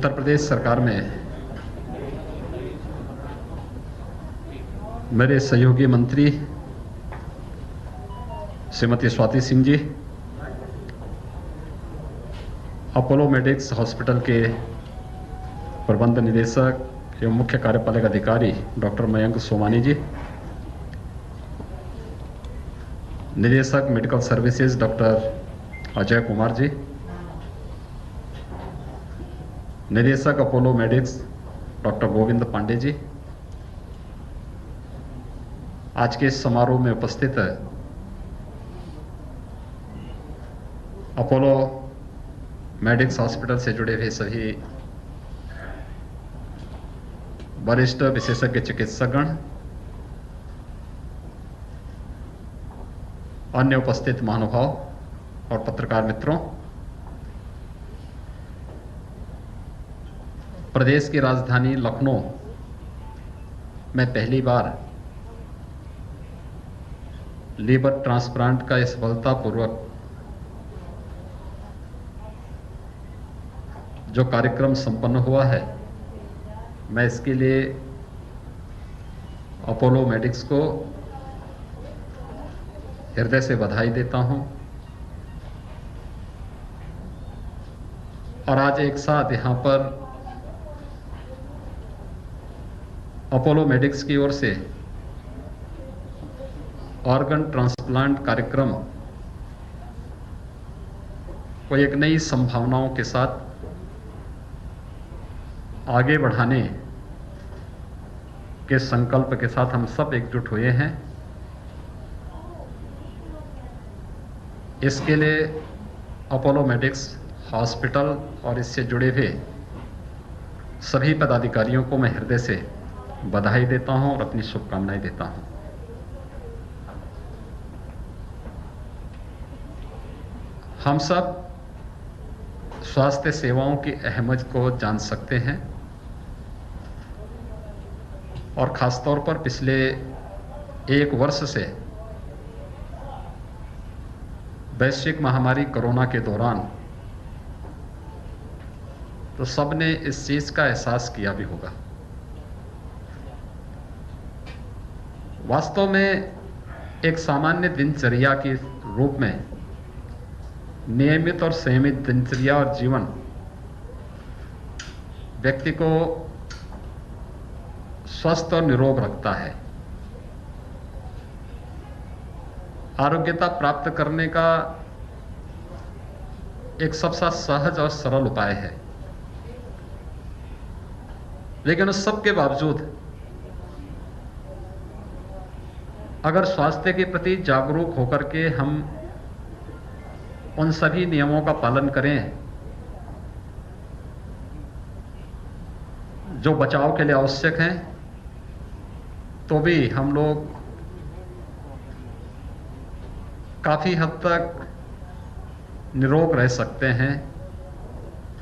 उत्तर प्रदेश सरकार में मेरे सहयोगी मंत्री Shrimati Swati Singh ji, Apollo medics hospital के प्रबंध निदेशक एवं मुख्य कार्यपालक अधिकारी डॉक्टर मयंक सोमानी जी, निदेशक medical services doctor Ajay Kumar ji, निदेशक Apollo medics doctor Govind Pande ji, आज के इस समारोह में उपस्थित है अपोलो मेडिक्स हॉस्पिटल से जुड़े हुए सभी वरिष्ठ विशेषज्ञ चिकित्सकगण, अन्य उपस्थित महानुभाव और पत्रकार मित्रों, प्रदेश की राजधानी लखनऊ में पहली बार लीवर ट्रांसप्लांट का सफलतापूर्वक जो कार्यक्रम संपन्न हुआ है, मैं इसके लिए अपोलो मेडिक्स को हृदय से बधाई देता हूं। और आज एक साथ यहां पर अपोलो मेडिक्स की ओर से ऑर्गन ट्रांसप्लांट कार्यक्रम को एक नई संभावनाओं के साथ आगे बढ़ाने के संकल्प के साथ हम सब एकजुट हुए हैं। इसके लिए अपोलो मेडिक्स हॉस्पिटल और इससे जुड़े हुए सभी पदाधिकारियों को मैं हृदय से बधाई देता हूं और अपनी शुभकामनाएं देता हूं। हम सब स्वास्थ्य सेवाओं की अहमियत को जान सकते हैं और खासतौर पर पिछले एक वर्ष से वैश्विक महामारी कोरोना के दौरान तो सबने इस चीज का एहसास किया भी होगा। वास्तव में एक सामान्य दिनचर्या के रूप में नियमित और संयमित दिनचर्या और जीवन व्यक्ति को स्वस्थ और निरोग रखता है। आरोग्यता प्राप्त करने का एक सबसे सहज और सरल उपाय है, लेकिन उस सब के बावजूद अगर स्वास्थ्य के प्रति जागरूक होकर के हम उन सभी नियमों का पालन करें जो बचाव के लिए आवश्यक हैं, तो भी हम लोग काफी हद तक निरोग रह सकते हैं,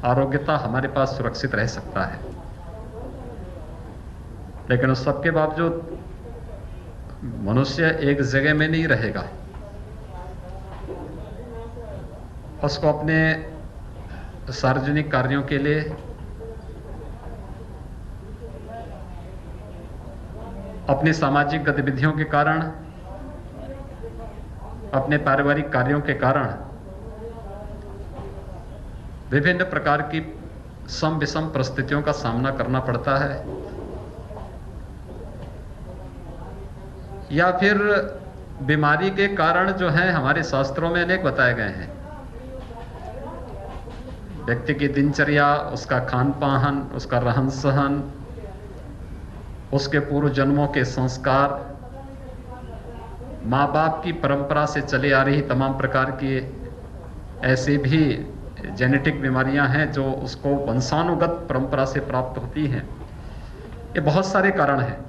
आरोग्यता हमारे पास सुरक्षित रह सकता है। लेकिन उस सब के बावजूद मनुष्य एक जगह में नहीं रहेगा, उसको अपने सार्वजनिक कार्यों के लिए, अपनी सामाजिक गतिविधियों के कारण, अपने पारिवारिक कार्यों के कारण विभिन्न प्रकार की सम विषम परिस्थितियों का सामना करना पड़ता है, या फिर बीमारी के कारण जो है हमारे शास्त्रों में अनेक बताए गए हैं। व्यक्ति की दिनचर्या, उसका खान पान, उसका रहन सहन, उसके पूर्व जन्मों के संस्कार, माँ बाप की परंपरा से चले आ रही तमाम प्रकार की ऐसी भी जेनेटिक बीमारियां हैं जो उसको वंशानुगत परंपरा से प्राप्त होती हैं। ये बहुत सारे कारण हैं।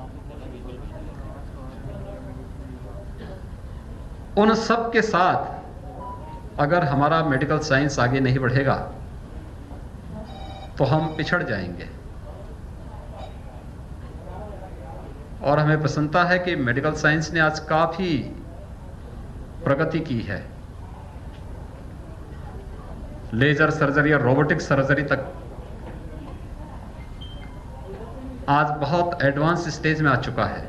उन सब के साथ अगर हमारा मेडिकल साइंस आगे नहीं बढ़ेगा तो हम पिछड़ जाएंगे। और हमें प्रसन्नता है कि मेडिकल साइंस ने आज काफी प्रगति की है। लेजर सर्जरी और रोबोटिक सर्जरी तक आज बहुत एडवांस स्टेज में आ चुका है।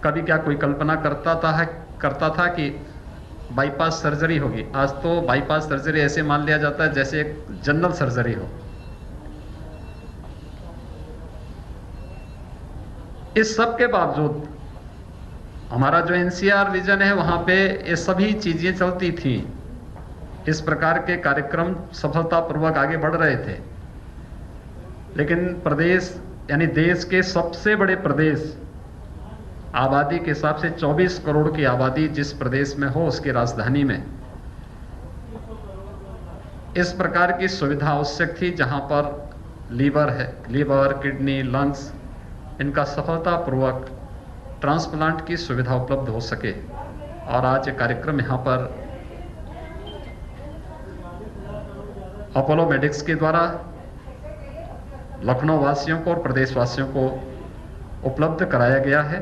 कभी क्या कोई कल्पना करता था कि बाईपास सर्जरी होगी। आज तो बाईपास सर्जरी ऐसे मान लिया जाता है जैसे एक जनरल सर्जरी हो। इस सब के बावजूद हमारा जो एनसीआर रीजन है वहां पे ये सभी चीजें चलती थी। इस प्रकार के कार्यक्रम सफलतापूर्वक आगे बढ़ रहे थे। लेकिन प्रदेश यानी देश के सबसे बड़े प्रदेश, आबादी के हिसाब से 24 करोड़ की आबादी जिस प्रदेश में हो उसकी राजधानी में इस प्रकार की सुविधा आवश्यक थी जहां पर लीवर, किडनी, लंग्स, इनका सफलतापूर्वक ट्रांसप्लांट की सुविधा उपलब्ध हो सके। और आज ये कार्यक्रम यहाँ पर अपोलो मेडिक्स के द्वारा लखनऊ वासियों को और प्रदेशवासियों को उपलब्ध कराया गया है।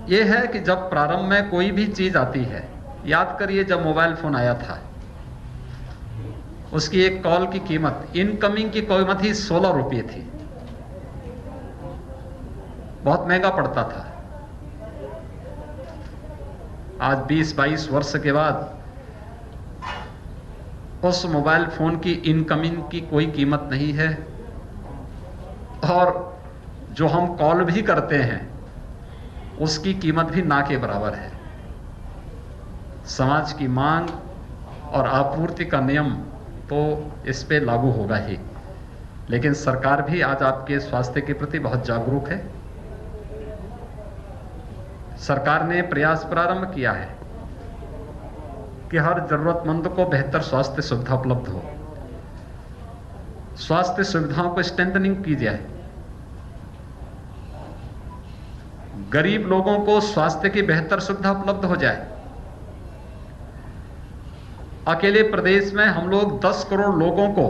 यह है कि जब प्रारंभ में कोई भी चीज आती है, याद करिए जब मोबाइल फोन आया था उसकी एक कॉल की कीमत, इनकमिंग की कीमत ही 16 रुपये थी। बहुत महंगा पड़ता था। आज 20-22 वर्ष के बाद उस मोबाइल फोन की इनकमिंग की कोई कीमत नहीं है और जो हम कॉल भी करते हैं उसकी कीमत भी ना के बराबर है। समाज की मांग और आपूर्ति का नियम तो इस पे लागू होगा ही, लेकिन सरकार भी आज आपके स्वास्थ्य के प्रति बहुत जागरूक है। सरकार ने प्रयास प्रारंभ किया है कि हर जरूरतमंद को बेहतर स्वास्थ्य सुविधा उपलब्ध हो। स्वास्थ्य सुविधाओं को स्ट्रेंथनिंग की जाए। गरीब लोगों को स्वास्थ्य की बेहतर सुविधा उपलब्ध हो जाए। अकेले प्रदेश में हम लोग 10 करोड़ लोगों को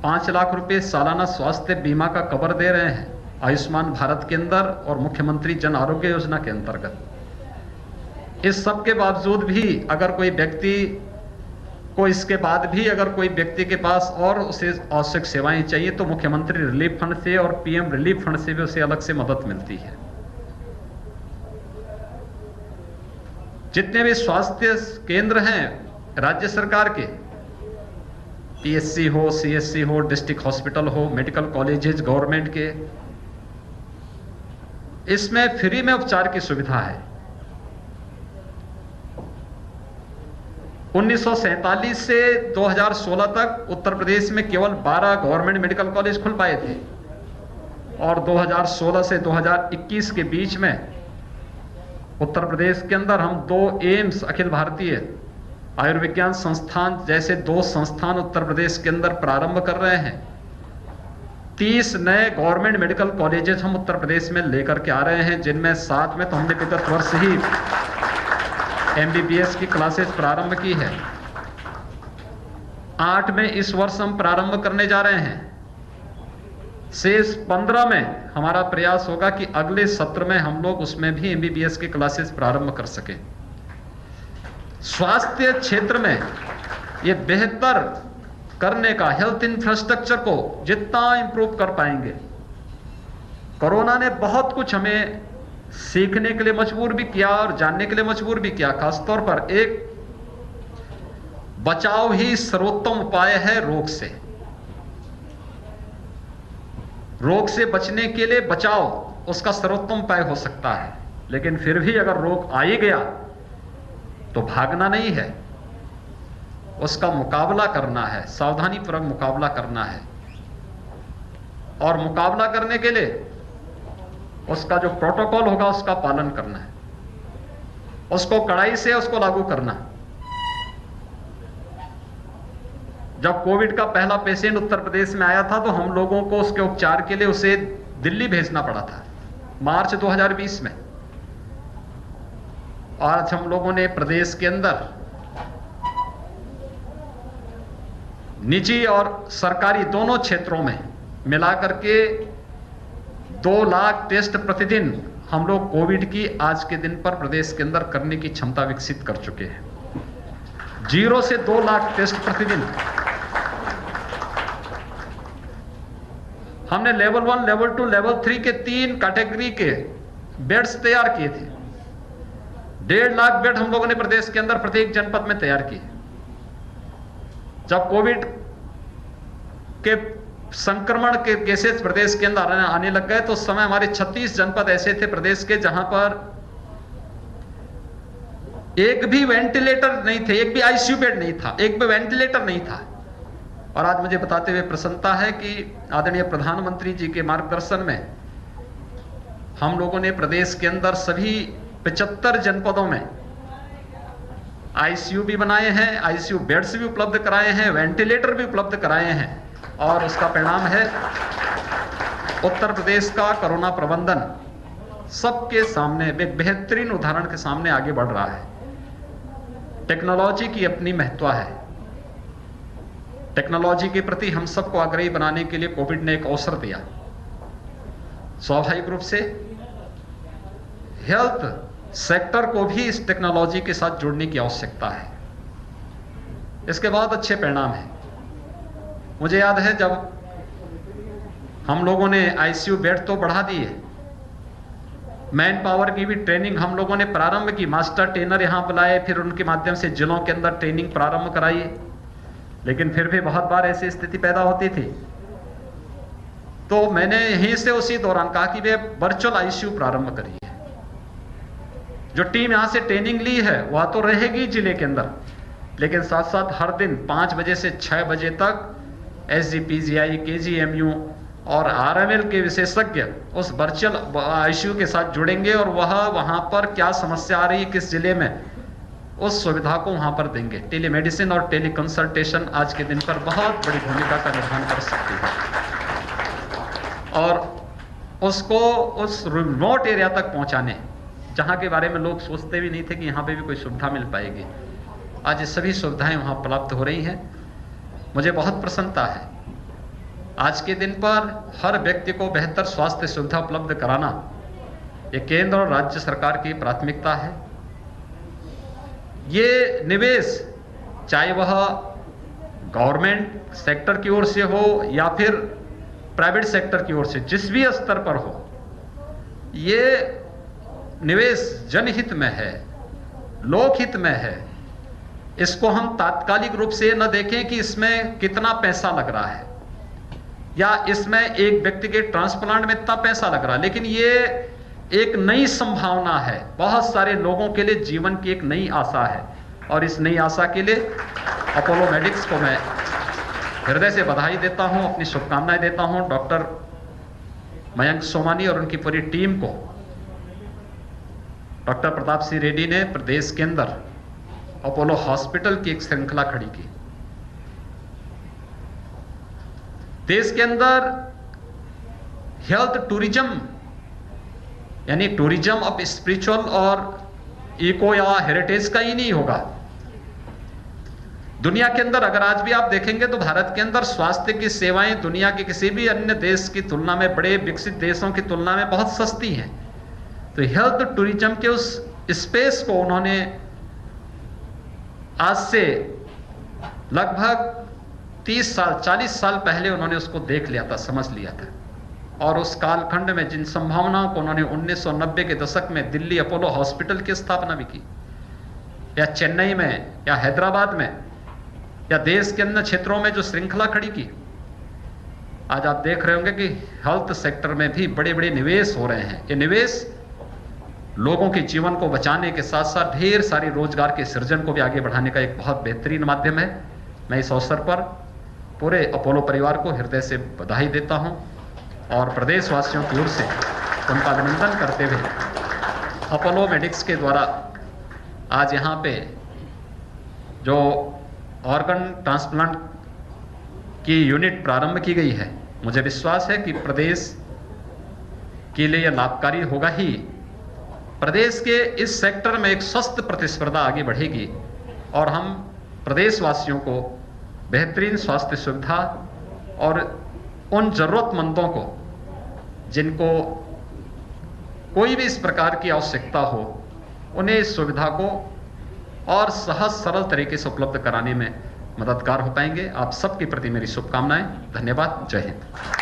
5 लाख रुपए सालाना स्वास्थ्य बीमा का कवर दे रहे हैं आयुष्मान भारत के अंदर और मुख्यमंत्री जन आरोग्य योजना के अंतर्गत। इस सब के बावजूद भी अगर कोई व्यक्ति को इसके बाद भी अगर कोई व्यक्ति के पास और उसे आवश्यक सेवाएं चाहिए तो मुख्यमंत्री रिलीफ फंड से और पीएम रिलीफ फंड से भी उसे अलग से मदद मिलती है। जितने भी स्वास्थ्य केंद्र हैं राज्य सरकार के, पीएचसी हो, सीएचसी हो, डिस्ट्रिक्ट हॉस्पिटल हो, मेडिकल कॉलेजेस गवर्नमेंट के, इसमें फ्री में उपचार की सुविधा है। 1947 से 2016 तक उत्तर प्रदेश में केवल 12 गवर्नमेंट मेडिकल कॉलेज खुल पाए थे और 2016 से 2021 के बीच में उत्तर प्रदेश के अंदर हम 2 एम्स अखिल भारतीय आयुर्विज्ञान संस्थान जैसे 2 संस्थान उत्तर प्रदेश के अंदर प्रारंभ कर रहे हैं। 30 नए गवर्नमेंट मेडिकल कॉलेजेस हम उत्तर प्रदेश में लेकर के आ रहे हैं, जिनमें 7 में तो हमने विगत वर्ष ही एमबीबीएस की क्लासेस प्रारंभ की है। 8 में इस वर्ष हम प्रारंभ करने जा रहे हैं। शेष 15 में हमारा प्रयास होगा कि अगले सत्र में हम लोग उसमें भी एमबीबीएस की क्लासेस प्रारंभ कर सकें। स्वास्थ्य क्षेत्र में ये बेहतर करने का हेल्थ इंफ्रास्ट्रक्चर को जितना इंप्रूव कर पाएंगे, कोरोना ने बहुत कुछ हमें सीखने के लिए मजबूर भी किया और जानने के लिए मजबूर भी किया। खासतौर पर एक बचाव ही सर्वोत्तम उपाय है रोग से। रोग से बचने के लिए बचाव उसका सर्वोत्तम उपाय हो सकता है, लेकिन फिर भी अगर रोग आ ही गया तो भागना नहीं है, उसका मुकाबला करना है, सावधानीपूर्वक मुकाबला करना है। और मुकाबला करने के लिए उसका जो प्रोटोकॉल होगा उसका पालन करना है, उसको कड़ाई से उसको लागू करना। जब कोविड का पहला पेशेंट उत्तर प्रदेश में आया था तो हम लोगों को उसके उपचार के लिए उसे दिल्ली भेजना पड़ा था मार्च 2020 में। आज हम लोगों ने प्रदेश के अंदर निजी और सरकारी दोनों क्षेत्रों में मिलाकर के 2 लाख टेस्ट प्रतिदिन हम लोग कोविड की आज के दिन पर प्रदेश के अंदर करने की क्षमता विकसित कर चुके हैं। 0 से 2 लाख टेस्ट प्रतिदिन। हमने लेवल 1, लेवल 2, लेवल 3 के 3 कैटेगरी के बेड्स तैयार किए थे। 1.5 लाख बेड हम लोगों ने प्रदेश के अंदर प्रत्येक जनपद में तैयार किए। जब कोविड के संक्रमण के केसेस प्रदेश के अंदर आने लग गए तो उस समय हमारे 36 जनपद ऐसे थे प्रदेश के जहां पर एक भी वेंटिलेटर नहीं थे, एक भी आईसीयू बेड नहीं था, एक भी वेंटिलेटर नहीं था। और आज मुझे बताते हुए प्रसन्नता है कि आदरणीय प्रधानमंत्री जी के मार्गदर्शन में हम लोगों ने प्रदेश के अंदर सभी 75 जनपदों में आईसीयू भी बनाए हैं, आईसीयू बेड्स भी उपलब्ध कराए हैं, वेंटिलेटर भी उपलब्ध कराए हैं। और उसका परिणाम है उत्तर प्रदेश का कोरोना प्रबंधन सबके सामने एक बेहतरीन उदाहरण के सामने आगे बढ़ रहा है। टेक्नोलॉजी की अपनी महत्व है। टेक्नोलॉजी के प्रति हम सबको आग्रही बनाने के लिए कोविड ने एक अवसर दिया। स्वाभाविक रूप से हेल्थ सेक्टर को भी इस टेक्नोलॉजी के साथ जोड़ने की आवश्यकता है। इसके बाद अच्छे परिणाम हैं। मुझे याद है जब हम लोगों ने आईसीयू बेड तो बढ़ा दिए, मैन पावर की भी ट्रेनिंग हम लोगों ने प्रारंभ की, मास्टर ट्रेनर यहां बुलाए, फिर उनके माध्यम से जिलों के अंदर ट्रेनिंग प्रारंभ कराई। लेकिन फिर भी बहुत बार ऐसी स्थिति पैदा होती थी, तो मैंने यहीं से उसी दौरान कहा कि वे वर्चुअल आईसीयू प्रारंभ करिए। जो टीम यहां से ट्रेनिंग ली है वह तो रहेगी जिले के अंदर, लेकिन साथ साथ हर दिन 5 बजे से 6 बजे तक एसजीपीजीआई, केजीएमयू और आरएमएल के विशेषज्ञ उस वर्चुअल आईसीयू के साथ जुड़ेंगे और वह वहां पर क्या समस्या आ रही है किस जिले में, उस सुविधा को वहां पर देंगे। टेलीमेडिसिन और टेलीकंसल्टेशन आज के दिन पर बहुत बड़ी भूमिका का निर्वहन कर सकती है और उसको उस रिमोट एरिया तक पहुंचाने, जहां के बारे में लोग सोचते भी नहीं थे कि यहां पे भी कोई सुविधा मिल पाएगी, आज ये सभी सुविधाएं वहां उपलब्ध हो रही हैं। मुझे बहुत प्रसन्नता है। आज के दिन पर हर व्यक्ति को बेहतर स्वास्थ्य सुविधा उपलब्ध कराना ये केंद्र और राज्य सरकार की प्राथमिकता है। ये निवेश चाहे वह गवर्नमेंट सेक्टर की ओर से हो या फिर प्राइवेट सेक्टर की ओर से, जिस भी स्तर पर हो, ये निवेश जनहित में है, लोकहित में है। इसको हम तात्कालिक रूप से न देखें कि इसमें कितना पैसा लग रहा है या इसमें एक व्यक्ति के ट्रांसप्लांट में इतना पैसा लग रहा है, लेकिन ये एक नई संभावना है। बहुत सारे लोगों के लिए जीवन की एक नई आशा है और इस नई आशा के लिए अपोलो मेडिक्स को मैं हृदय से बधाई देता हूं, अपनी शुभकामनाएं देता हूं। डॉक्टर मयंक सोमानी और उनकी पूरी टीम को डॉक्टर प्रताप सिंह रेड्डी ने प्रदेश के अंदर अपोलो हॉस्पिटल की एक श्रृंखला खड़ी की। देश के अंदर हेल्थ टूरिज्म यानी टूरिज्म अब स्पिरिचुअल और इको या हेरिटेज का ही नहीं होगा। दुनिया के अंदर अगर आज भी आप देखेंगे तो भारत के अंदर स्वास्थ्य की सेवाएं दुनिया के किसी भी अन्य देश की तुलना में, बड़े विकसित देशों की तुलना में बहुत सस्ती हैं। तो हेल्थ टूरिज्म के उस स्पेस को उन्होंने आज से लगभग 30 साल 40 साल पहले उन्होंने उसको देख लिया था, समझ लिया था। और उस कालखंड में जिन संभावनाओं को उन्होंने 1990 के दशक में दिल्ली अपोलो हॉस्पिटल की स्थापना भी की, या चेन्नई में या हैदराबाद में या देश के अन्य क्षेत्रों में जो श्रृंखला खड़ी की, आज आप देख रहे होंगे कि हेल्थ सेक्टर में भी बड़े बड़े निवेश हो रहे हैं। ये निवेश लोगों के जीवन को बचाने के साथ साथ ढेर सारी रोजगार के सृजन को भी आगे बढ़ाने का एक बहुत बेहतरीन माध्यम है। मैं इस अवसर पर पूरे अपोलो परिवार को हृदय से बधाई देता हूं और प्रदेशवासियों की ओर से उनका अभिनंदन करते हुए अपोलो मेडिक्स के द्वारा आज यहाँ पे जो ऑर्गन ट्रांसप्लांट की यूनिट प्रारंभ की गई है, मुझे विश्वास है कि प्रदेश के लिए यह लाभकारी होगा ही। प्रदेश के इस सेक्टर में एक स्वस्थ प्रतिस्पर्धा आगे बढ़ेगी और हम प्रदेशवासियों को बेहतरीन स्वास्थ्य सुविधा और उन जरूरतमंदों को जिनको कोई भी इस प्रकार की आवश्यकता हो, उन्हें इस सुविधा को और सहज सरल तरीके से उपलब्ध कराने में मददगार हो पाएंगे। आप सबके प्रति मेरी शुभकामनाएं। धन्यवाद। जय हिंद।